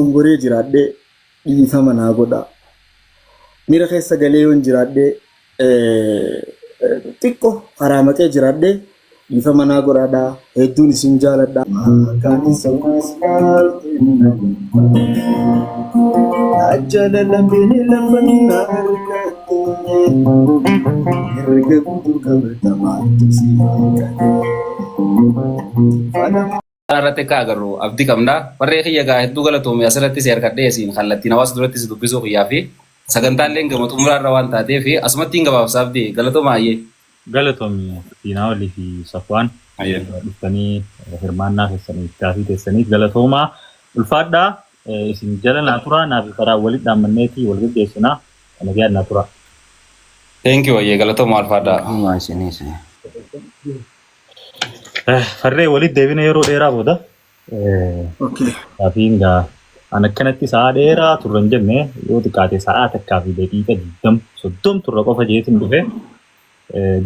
Ongoree jiraadhee dhiifama naa godha. Miira keessa galee yoon jiraadhee xiqqoo karaa maqee jiraadhee dhiifama naa godhaadha. Hedduun isin jaaladha. Kaanis ammas ajjala lammiin lafa na argatte erga guutuu qabatamaa tuksii irratti akka agarru abdii qabna. Warree kiyya gaa hedduu galatoome asirratti si harkadhee siin kallattiin hawaasa duratti si dubbisuu kiyyaa fi sagantaaleen gama xumuraarra waan taateef asumattiin gabaabsaa abdii galatooma ayyee. Galatoomii Siinaa Olii fi Safwaan dhuftanii hirmaannaa keessanii gaafii teessaniif galatoomaa ulfaadhaa isin jala naa turaa naaf karaa walitti dhaammanneetii wal gaggeessinaa nagaa naa turaa. Thank you ayyee galatooma ulfaadhaa. Farree walitti deebina yeroo dheeraa booda gaafiin gaa an akkanatti sa'a dheeraa turre hin jenne yoo xiqqaate sa'a takkaa fi daqiiqa 20 turre qofa jeetiin dhufe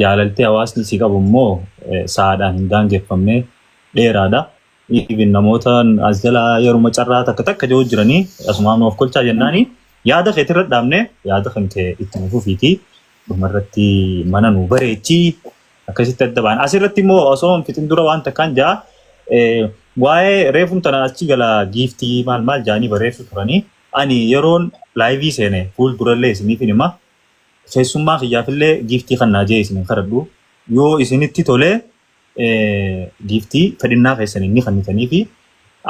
jaalaltee hawaasni si qabu immoo sa'aadhaan hin daangeffamne dheeraadha. Even namoota as jala yeruma carraa takka jiru jiranii asumaan of kolchaa jennaanii yaada keetirra dhaabne yaada kan kee itti nufuufiiti dhumarratti mana nu bareechii akkasitti adda baan asirratti immoo osoo fitin dura waan takkaan jaa waa'ee reefuun tana achi gala giiftii maal jaanii bareessu turanii ani yeroon laayivii seene fuul durallee isiniif hima keessummaa kiyyaafillee giiftii kannaa jee isiniin kadhadhu yoo isinitti tolee giiftii fedhinnaa keessan inni kannitanii fi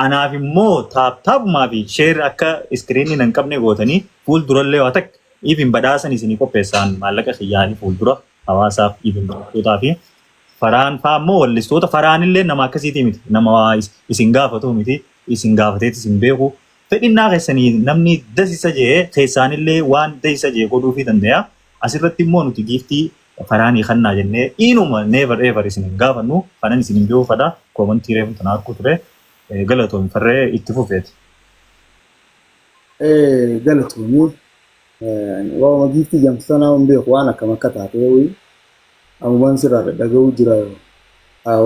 anaaf immoo taapumaa fi sheer akka iskiriinii hin qabne gootanii fuul durallee waa takka even badhaasan isinii qopheessaan maallaqa kiyyaanii fuul dura hawaasaaf even baratootaa fi faraan fa'aa immoo wallistoota faraanillee nama akkasiitii miti nama isin gaafatu miti isin gaafateet isin beeku fedhinnaa keessanii namni dasisa jee keessaanillee waan dasisa jee godhuufii danda'a asirratti immoo nuti giiftii faraanii kannaa jennee inuma never ever isin gaafannu kanan isin beekufadha koomantii reefu tanaa harkuu ture galatoomi farree itti fufeeti. Galatoomi waama giiftii jamsanaa hin beeku waan akkam akka taatee ammaan sirraa dhaga'uu jira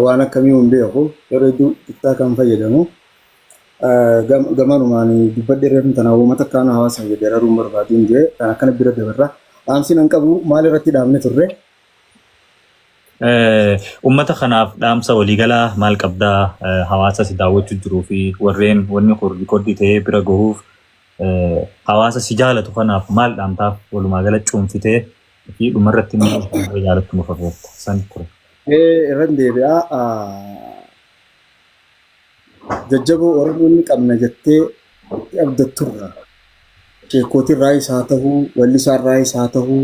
waan akkamii hin beeku yeroo hedduu tiktaa kan fayyadamu gamanumaan dubbadhee reefu tanaa uummata akkaan hawaasa fayyadaruun barbaaduu hin jee kan akkana bira dabarraa dhaamsiin hin qabu maal irratti dhaamne turre. Uummata kanaaf dhaamsa waliigalaa maal qabdaa hawaasa si daawwachuu jiruu fi warreen wanni rikoordii ta'ee bira gahuuf hawaasa si jaalatu kanaaf maal dhaamtaaf walumaa gala cuunfitee fi dhumarratti immoo jaalattu nu fakkaata san ture. Irran deebi'aa jajjaboo Oromoonni qabna jettee abdatturra sheekootiin raayis haa ta'uu wallisaan raayis haa ta'uu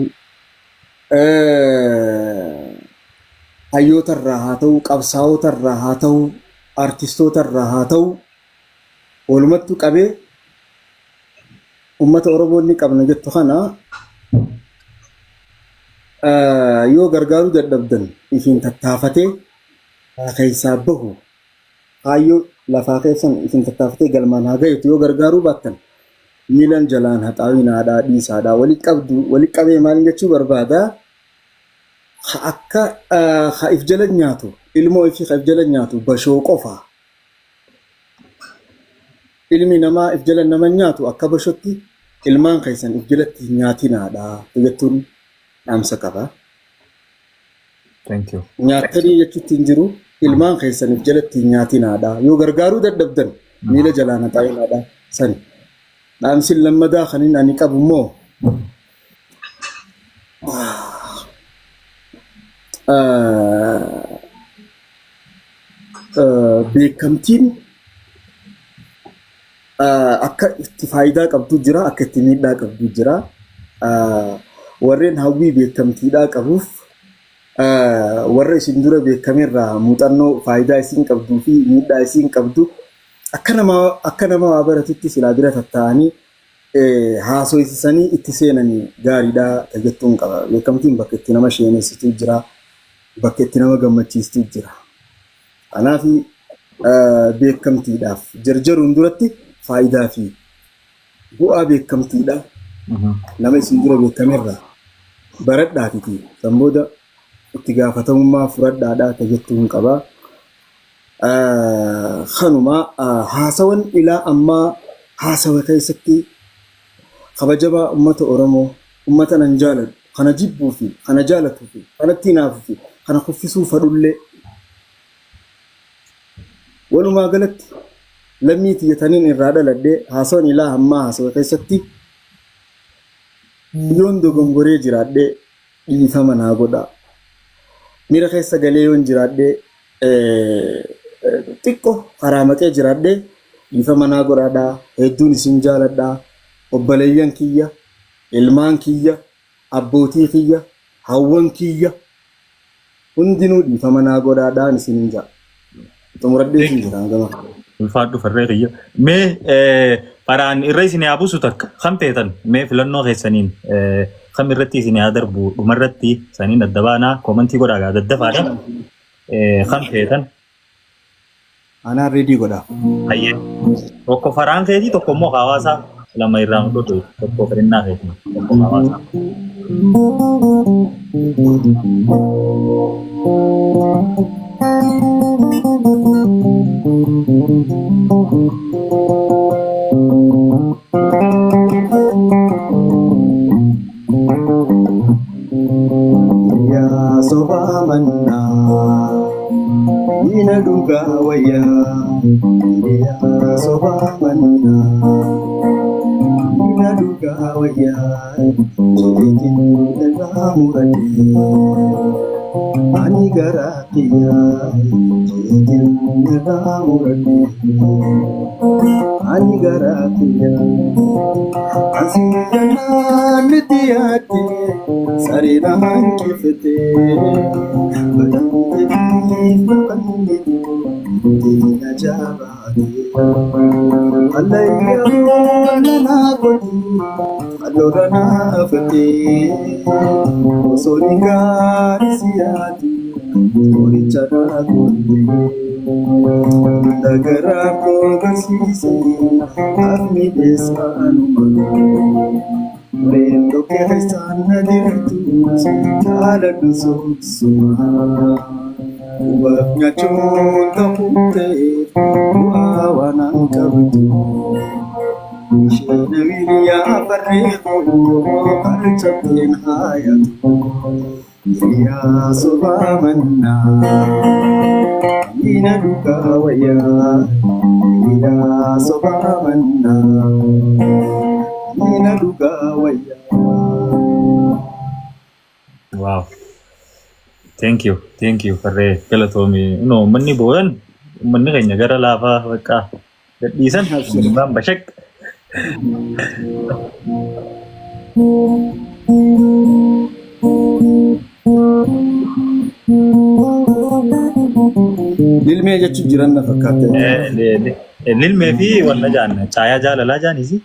hayyootarraa haa ta'uu qabsaa'otarraa haa ta'uu artistootarraa haa ta'uu walumattuu qabee ummata Oromoonni qabna jettu kana yoo gargaaruu dadhabdan isin tattaafatee keessaa bahu hayyoo lafaa keessan isin tattaafatee galmaan haa gaheetu yoo gargaaruu baattan miilan jalaan haxaawinaadhaa dhiisaadhaa walitti qabee maal jechuu barbaada akka if jala nyaatu ilmoo ifii if jala nyaatu bashoo qofa ilmi namaa if jala nama nyaatu akka bashootti ilmaan keessan if jalatti nyaatinaadhaa jettuun dhaamsa qaba. Thank you. Nyaatanii jechuutti hin jiru ilmaan keessan if jalatti nyaatinaadhaa yoo gargaaruu dadhabdan miila jalaan haxaawinaadhaa sani. Dhaamsi lammadaa kanin ani qabu immoo beekamtiin akka itti faayidaa qabdu jira akka itti miidhaa qabdu jira warreen hawwii beekamtiidhaa qabuuf warra isin dura beekamerraa muuxannoo faayidaa isin qabduu fi miidhaa isin qabdu akka nama waa baratutti silaa bira tatta'anii haasoisanii itti seenanii gaariidhaa tajattuun qaba. Beekamtiin bakka itti nama sheenessitu jira, bakka itti nama gammachiistu jira. Kanaaf beekamtiidhaaf jarjaruun duratti faayidaa fi bu'aa beekamtiidha. Nama isin dura beekamerraa baradhaafiti san booda itti gaafatamummaa fudhadhaadhaa tajattuun qaba. Kanuma haasawan ilaa ammaa haasawa keessatti kabajabaa uummata Oromoo uummata nan jaalatu kana jibbuu fi kana jaalatuu fi kanatti hinaafuu fi kana kuffisuu fadhullee walumaa galatti lammii tiyyataniin irraa dhaladhee haasawan ilaa hammaa haasawa keessatti yoon dogongoree jiraadhee dhiifama naa godhaa. Miira keessa galee yoon jiraadhee xiqqoo karaa maqee jiraadhee dhiifama naa godhaadhaa. Hedduun isin jaaladhaa. Obboleeyyan kiyya, ilmaan kiyya, abbootii kiyya, hawwan kiyya hundinuu dhiifama naa godhaadhaan isin jaa. Xumuradhee isin jiraan gama. Ulfaadhu farree kiyya. Mee faraan irra isin haa buusu takka kam feetan mee filannoo keessaniin kam irratti isin haa darbu dhumarratti saniin adda baanaa koomantii godhaa daddafaadha. Kam feetan? Anaan reedii godhaa. Hayyee. Tokko faraan keetii tokko immoo hawaasaa lama irraa mudhatu tokko firinnaa keetii tokko hawaasaa. Ya sobamanna ina duga waya ya sobamanna ina duga waya jikin daga muradi ani garakiya jikin daga muradi ani garakiya asiyana nitiyati sarinahan kifte badani bakandi dina jabati alayya lana kodi alorana fate soninga siyati orichara kodi dagara ko gasisi afmi desanuma Rendo que sana dirtu ala dusuma ubabnya chonta putte wana kabtu shena wiya barreko archatin hayat ya subhamanna ina duka waya ya subhamanna ina duka waya. Wow. Thank you farree galatoomii. No manni boodan manni keenya gara laafaa bakka gadhiisan baan bashaq. Lilmee jechuun jiran na fakkaate. Lilmee fi walla jaan caayaa jaalalaa jaanisi.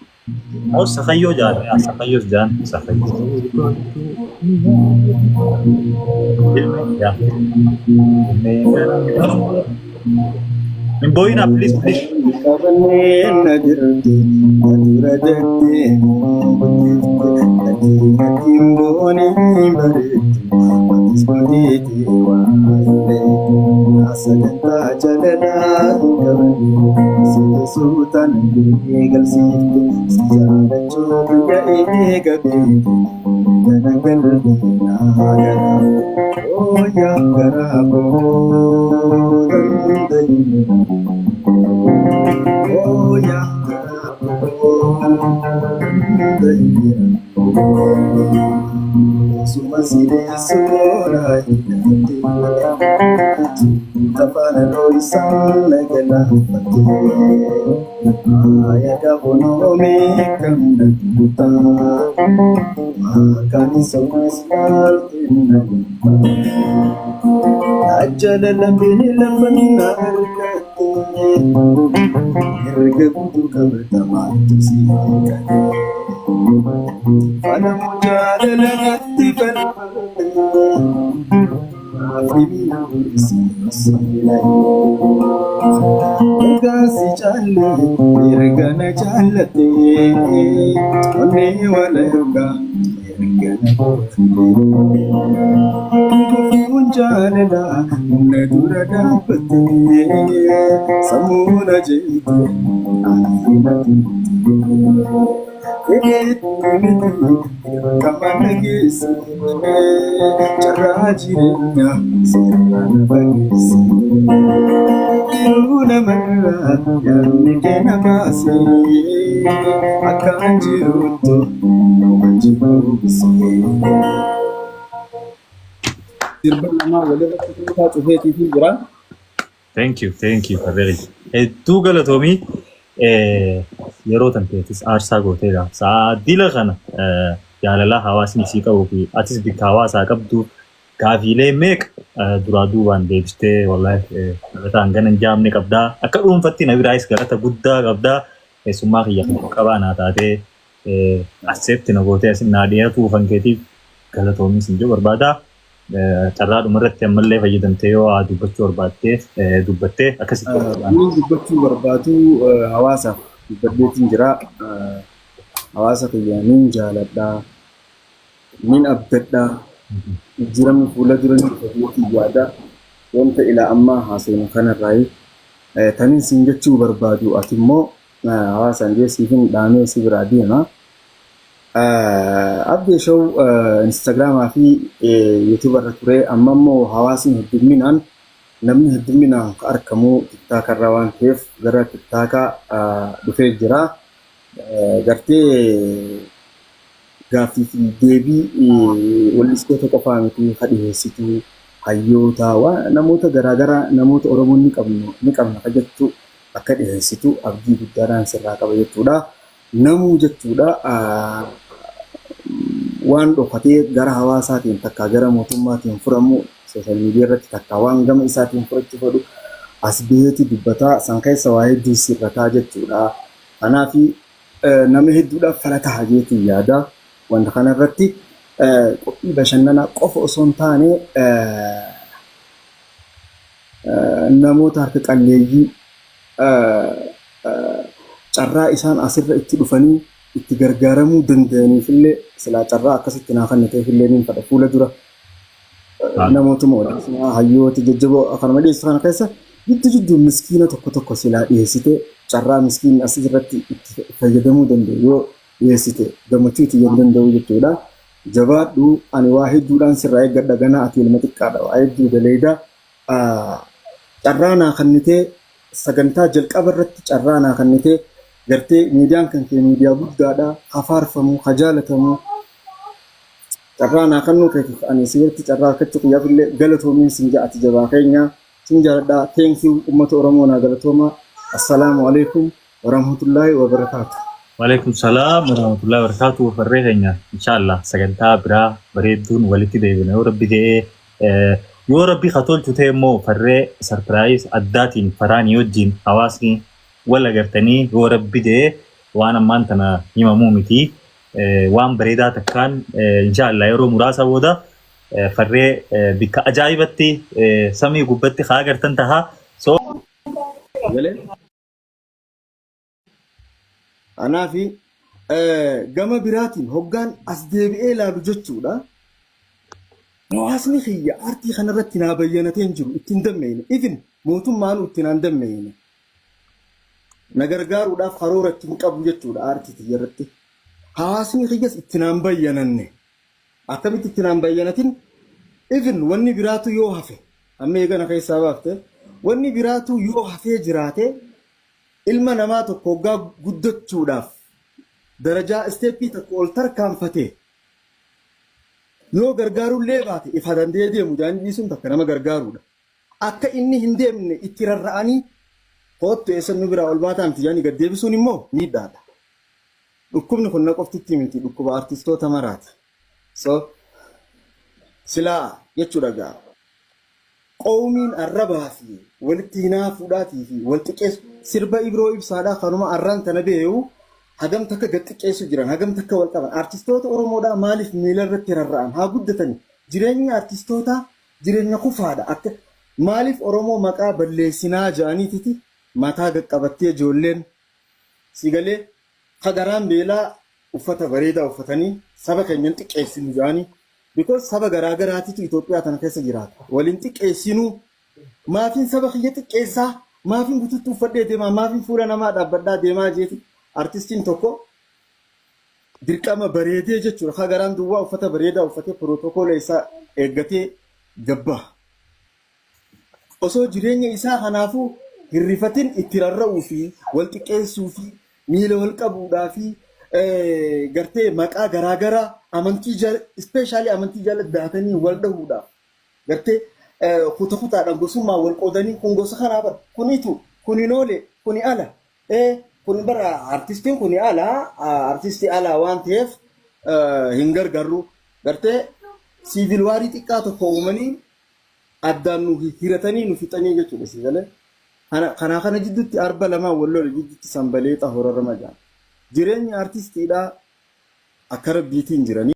Mau sakayyo jaan sakayyo jaan sakayyo. Ya. Boyna please. Kabane nadirti aduradati kimboni bareti ismuditi waile asaganta jalana kabane sultan galsiti sijana chobiya egabi danangalina agara oh ya garabo oh ya sumasire sura tapana lori sana gala pati aya kabono me kamna tuta kani somasal tinna ajala lambini lambanna erga kutu kabata matu sika fana mujadala hatti fana afimina urisi asilai kasi challe erga na challate onne wala yoga erga na munjalala nadura dapate samuna jete Kamana gesi carra jirenya sirana bagesi Yuna marra yanni kena kasi akan jiruto manjibusi Sirba nama wale bakka cufeetii fi jira. Thank you, Fadhili. Hedduu galatoomii yeroo tanteetis aarsaa gooteedha. Sa'aadila kana jaalala hawaasni isii qabuu fi atis bikka hawaasaa qabdu gaafiilee meeqa duraa duubaan deebistee wallahi galataan gana hin jaamne qabdaa. Akka dhuunfatti na biraayis galata guddaa qabdaa. Keessummaa kiyya kan qabaa naa taatee accept na gootee asin naa dhiyaatu fankeetiif galatoomii sin jiru barbaadaa. Carraa dhumarratti ammallee fayyadamtee yoo dubbachuu barbaaddee dubbattee akkasitti Inni dubbachuu barbaadu hawaasaaf dubbadheetiin jira. Hawaasa kiyya nin jaaladhaa, nin abdadhaa, jijjiiramni fuula dura ni dhufeetii yaada. Wanta ilaa ammaa haasofnu kanarraa tanin siin jechuu barbaadu ati immoo hawaasaan jeesiifin dhaamee si biraa deema. Abdii show Instagram fi YouTube irra ture amma immoo hawaasni hedduminaan namni hedduminaan argamu TikTok irra waan ta'eef gara TikTok dhufee jira. Gartee gaaffii fi deebii wallistoota qofaa miti dhiyeessitu hayyoota namoota garaagaraa namoota Oromoo ni qabna jechuu akka dhiyeessitu abdii guddaadhaan sirraa qaba jechuudha. Namuu jechuudha. Waan dhokatee gara hawaasaatiin takka gara mootummaatiin furamu sooshaal miidiyaa irratti takka waan gama isaatiin furachuu fedhu as baheeti dubbataa san keessa waa hedduu sirrataa jechuudha. Kanaaf nama hedduudhaaf falata hajeetiin yaada. Wanta kanarratti qophii bashannanaa qofa osoo hin taane namoota harka qalleeyyii carraa isaan asirra itti dhufanii itti gargaaramuu danda'aniif illee silaa carraa akkasitti naafanne ta'eef illee niin fadha fuula dura namootuma waliin hayyoota jajjaboo akkanuma dhiyeessu kana keessa jidduu miskiina tokko silaa dhiyeessite carraa miskiinni asirratti itti fayyadamuu danda'u yoo dhiyeessite gammachuu itti yoo danda'u jechuudha. Jabaadhu ani waa hedduudhaan sirraa eeggadha ganaa ati ilma xiqqaadha waa hedduu daleedaa carraa naa kannitee sagantaa jalqaba irratti carraa naa kannitee gartee miidiyaan kan kee miidiyaa guddaadha hafaarfamu hajaalatamu carraa naa kannuu keetiif ani sirriitti carraa akkatti qiyyaaf illee galatoomiin sin ja'ati jabaa keenya sin jaaladha. Thank you uummata Oromoo naa galatooma. Assalaamu alaikum warahmatullaahi wabarakaatu. Waalaikum salaam warahmatullahi wabarakatuh. Farree keenya inshallah sagantaa biraa bareedduun walitti deebina yoo rabbi jedhee yoo rabbi katolchu ta'e immoo farree sarpiraayis addaatiin faraanii wajjin hawaasni wal agartanii yoo rabbi jedhee waan ammaan tana himamuu miti waan bareedaa takkaan inshallah yeroo muraasa booda farree bikka ajaa'ibatti samii gubbatti haa agartan taha. So Anaafi gama biraatiin hoggaan as deebi'ee ilaalu jechuudha. Hawaasni kiyya aartii kanarratti naa bayyanateen jiru ittiin dammeeyne. Ifin mootummaan ittiin aan dammeeyne. Na gargaaruudhaaf karoora ittiin qabu jechuudha aartii kiyyarratti. Hawaasni kiyyas ittiin aan bayyananne. Akkamitti ittiin aan bayyanatin? Ifin wanni biraatu yoo hafe. Amma eegana keessaa baafte. Wanni biraatu yoo hafee jiraate ilma namaa tokko hoggaa guddachuudhaaf darajaa isteeppii tokko ol tarkaanfatee yoo gargaarullee baate ifa dandee deemu jaanjii sun takka nama gargaaruudha. Akka inni hin deemne itti rarra'anii hoottu eessan nu biraa ol baataan tijaanii gad deebisuun immoo miidhaadha. Dhukkubni kun na qoftitti miti dhukkuba artistoota maraati. So silaa jechuudha gaa. Qoomiin arrabaa fi walitti hinaa fuudhaatii fi wal xiqqeessu sirba Ibroo Ibsaadhaa kanuma arraan tana beeyu hagam takka gad xiqqeessu jiran hagam takka wal qaban artistoota Oromoodhaa maaliif miila irratti rarra'an haa guddatani jireenya artistoota jireenya kufaadha akka maaliif Oromoo maqaa balleessinaa ja'aniititi mataa qaqqabattee ijoolleen sigalee kagaraan beelaa uffata bareedaa uffatanii saba keenyan xiqqeessinu ja'anii because saba garaagaraatitu Itoophiyaa tana keessa jiraata. Waliin xiqqeessinuu maafiin saba kiyya xiqqeessaa maafiin gututti uffadhee deemaa maafiin fuula namaa dhaabbadhaa deemaa jeeti artistiin tokko dirqama bareedee jechuudha. Haa garaan duwwaa uffata bareedaa uffatee pirootokoolaa isaa eeggatee gabbaa. Osoo jireenya isaa kanaafuu hirrifatiin itti rarra'uu fi wal xiqqeessuu fi miila wal qabuudhaa fi gartee maqaa garaagaraa amantii ispeeshaalii amantii jaalatti daatanii wal dhahuudhaaf gartee kutaadhaan gosummaa wal qoodanii kun gosa kanaa bara kunitu kuni noole kuni ala kun bara artistiin kuni ala artistii ala waan ta'eef hin gargaarru gartee siivil waarii xiqqaa tokko uumanii addaan nu hiratanii nu fixanii jechuudha si galee kana jidduutti arba lamaa walloole jidduutti sanbaleexa horarama jaa jireenyi artistiidhaa akka rabbiitiin jiranii